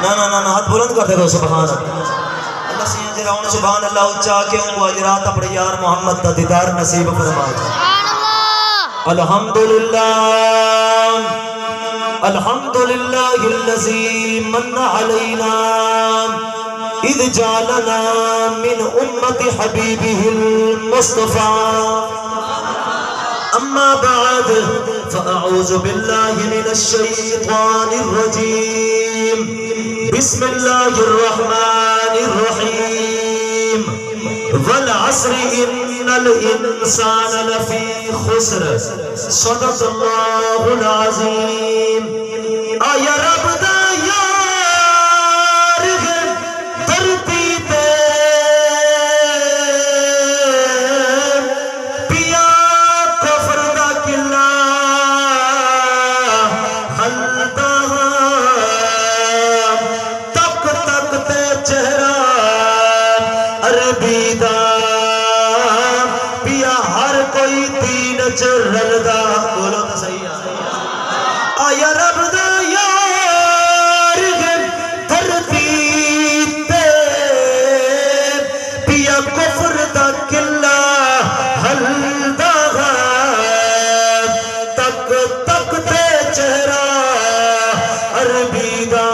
نا ہاتھ بلند کر دے گا سبحان اللہ سیاں جراؤں سبحان اللہ اچھا کہ ان کو اجرات اپنے یار محمد تا دیدار نصیب فرما دے الحمدللہ الحمدللہ اللذی من علینا اذ جعلنا من امت حبیبه المصطفى اما بعد فاعوذ باللہ من الشیطان الرجیم بسم اللہ الرحمن الرحیم والعصر ان الانسان لفی خسر صدق اللہ العظیم آیا رب دا یار ہے دھرتی تے پیا کفر دا قلعہ حلتا تک تک تے چہرہ عربی دا پیا ہر کوئی دین چ رلدا بولو تو صحیح آیا رب دا یار ہے دھرتی تے پیا کفر دا قلعہ ہلدا تک تک تے چہرہ عربی دا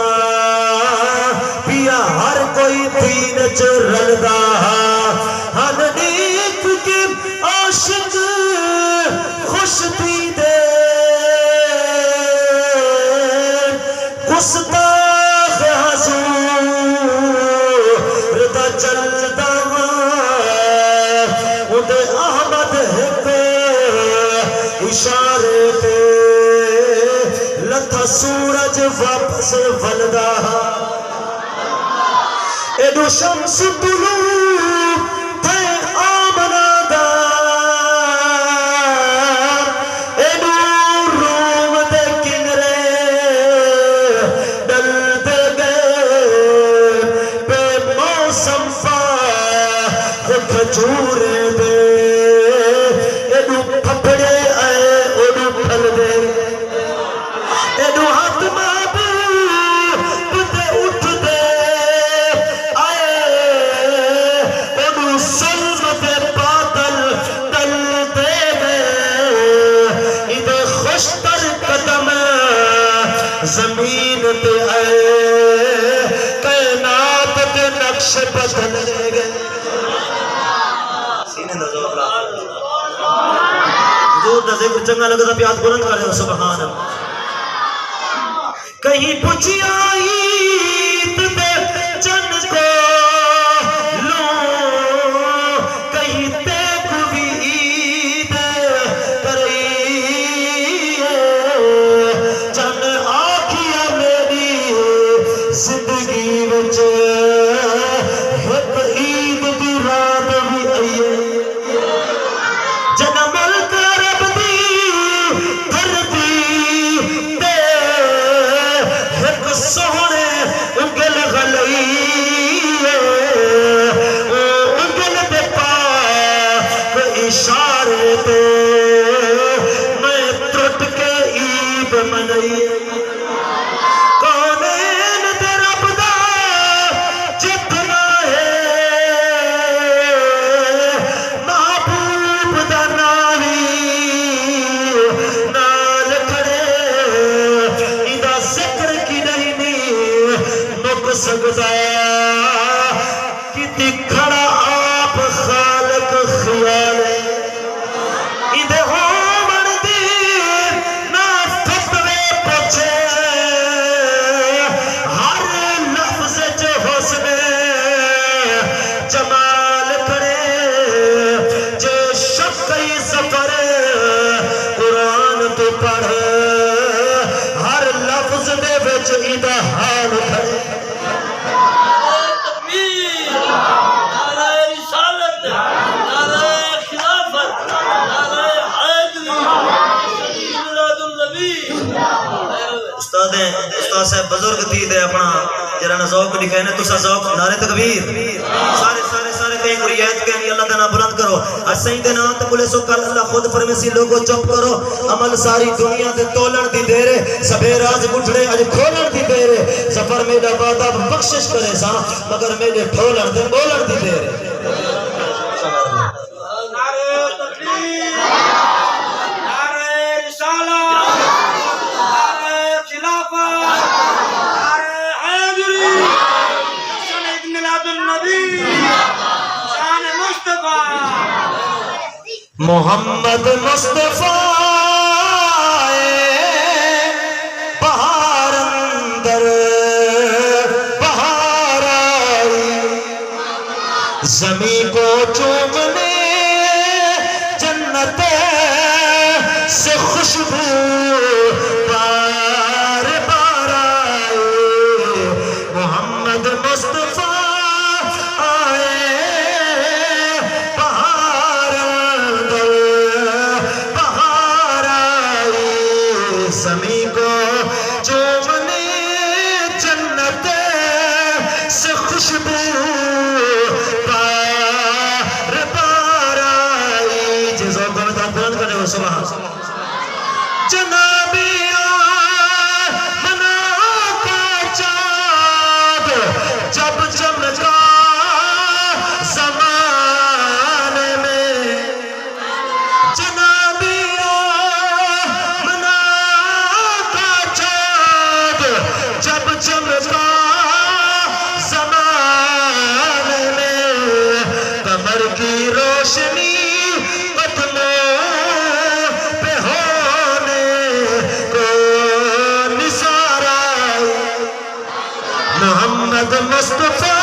پیا ہر کوئی دین چ رلدا ہر نیک کے عاشق خوش بھی دے گستاخ حضور دا چلدا اندے احمد ایک اشارے تے لتھا سورج واپس ولدا ایڈو شمس طلوع تے آمنا دا ایڈو روم دے کنرے ڈل دے گئے بے موسم پا کھجور دے ایڈو پھپڑے آئے ایڈو پھل دے ایڈو ہاتھ محبوب دے اٹھ دے آئے ایڈو سلم دے بادل ڈل دے گئے ادھے خوشتر قدم زمین تے آئے کائنات دے نقش بدل دے گئے سینے دا زور لا حضور دا ذکر چنگا لگا تھا پیاد بلند کر دے سبحان اللہ کہیں پوچھی آئی تے چن کو لوں کہیں تے کو بھی عید کری چن آکھیا میری زندگی وچ ایک عید دی رات بھی آئیے جنم رب دی دھرتی تے ایک سونے انگل غلئی انگل دے پاک اشارے تے میں ٹوٹ کے عید منئی کونین دے رب دا جتنا ہے محبوب دا ناوی نال کھڑے ادا ذکر کی نہیں مک سکتا کتی کھڑا آپ خالق خیال ادھے ہو مردی نا فتوے پوچھے ہر لفظ جو حسن جمال کرے جو شقی سفر قرآن تو پڑھ ہر لفظ دے وچ ادھا حال کھڑے استاد صاحب بزرگ تھی دے اپنا جرا نا ذوق دکھائے نا تسا ذوق نعرے تکبیر سارے سارے سارے کہیں مریاد کہنی اللہ دنا بلند کرو اسیں دے نام تے بولے سو کل اللہ خود فرمیسی لوگو چپ کرو عمل ساری دنیا تے تولن دی دیر ہے سبے راز گھٹڑے اج کھولن دی دیر ہے سفر میرا وعدہ بخشش کرے سا مگر میرے ٹھولن دے بولن دی دیر ہے نعرہ تکبیر نعرہ رسالت نعرہ خلافت نعرہ حیدری جشن عید میلاد النبی شان مصطفیٰ محمد مصطفیٰ بہار اندر بہار آئی زمین کو چومنے جنت سے خوشبو بار بار آئی محمد مصطفیٰ زمین کو چومنے جنت سے خوشبو بار بار آئی جیسا کو میں بلند کرنے ہو سبحان جنابی آمنہ کا چاند جب چمکا زمانے میں جنابی جب چمکا زمانے میں قمر کی روشنی قدموں پہ ہونے کو نثار آئی محمد مصطفیٰ